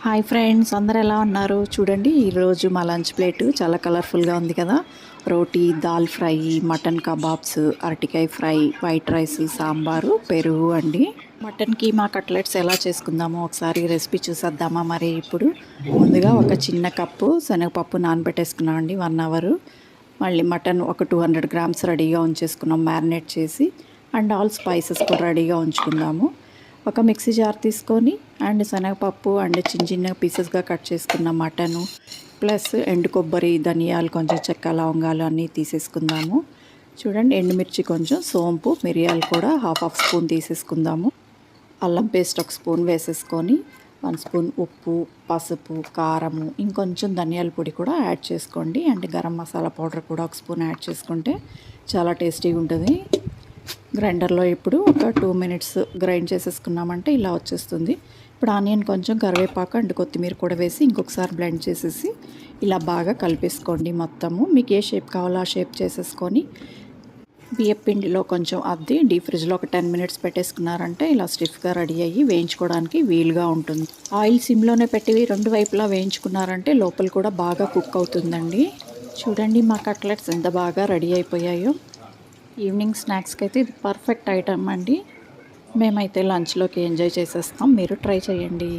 Hi friends, అందరూ ఎలా ఉన్నారు? చూడండి, ఈరోజు మా లంచ్ ప్లేట్ చాలా కలర్ఫుల్గా ఉంది కదా. రోటీ, దాల్ ఫ్రై, మటన్ కబాబ్స్, అరటికాయ ఫ్రై, వైట్ రైస్, సాంబారు, పెరుగు అండి. మటన్ కీమా కట్లెట్స్ ఎలా చేసుకుందామో ఒకసారి రెసిపీ చూసేద్దామా. మరి ఇప్పుడు ముందుగా ఒక చిన్న కప్పు శనగపప్పు నానబెట్టేసుకున్నాం అండి 1 అవర్. మళ్ళీ మటన్ ఒక 200 గ్రామ్స్ రెడీగా ఉంచేసుకున్నాం మ్యారినేట్ చేసి. అండ్ ఆల్ స్పైసెస్ కూడా రెడీగా ఉంచుకుందాము. ఒక మిక్సీ జార్ తీసుకొని అండ్ శనగపప్పు అండ్ చిన్న చిన్న పీసెస్గా కట్ చేసుకున్న మటను ప్లస్ ఎండు కొబ్బరి, ధనియాలు, కొంచెం చెక్క, లవంగాలు అన్నీ తీసేసుకుందాము. చూడండి, ఎండుమిర్చి కొంచెం, సోంపు, మిరియాలు కూడా హాఫ్ స్పూన్ తీసేసుకుందాము. అల్లం పేస్ట్ 1 స్పూన్ వేసేసుకొని 1 స్పూన్ ఉప్పు, పసుపు, కారము, ఇంకొంచెం ధనియాల పొడి కూడా యాడ్ చేసుకోండి. అండ్ గరం మసాలా పౌడర్ కూడా 1 స్పూన్ యాడ్ చేసుకుంటే చాలా టేస్టీగా ఉంటుంది. గ్రైండర్లో ఇప్పుడు ఒక 2 మినిట్స్ గ్రైండ్ చేసేసుకున్నామంటే ఇలా వచ్చేస్తుంది. ఇప్పుడు ఆనియన్, కొంచెం కరివేపాకు అండ్ కొత్తిమీర కూడా వేసి ఇంకొకసారి బ్లెండ్ చేసేసి ఇలా బాగా కలిపేసుకోండి మొత్తము. మీకు ఏ షేప్ కావాలో ఆ షేప్ చేసేసుకొని బియ్యం పిండిలో కొంచెం అద్ది డీప్ ఫ్రిడ్జ్లో ఒక 10 మినిట్స్ పెట్టేసుకున్నారంటే ఇలా స్టిఫ్గా రెడీ అయ్యి వేయించుకోవడానికి వీలుగా ఉంటుంది. ఆయిల్ సిమ్లోనే పెట్టి 2 వైపులా వేయించుకున్నారంటే లోపల కూడా బాగా కుక్ అవుతుందండి. చూడండి, మా కట్లెట్స్ ఎంత బాగా రెడీ అయిపోయాయో. ఈవినింగ్ స్నాక్స్కి అయితే ఇది పర్ఫెక్ట్ ఐటమ్ అండి. మేమైతే లంచ్లోకి ఎంజాయ్ చేసేస్తాం. మీరు ట్రై చేయండి.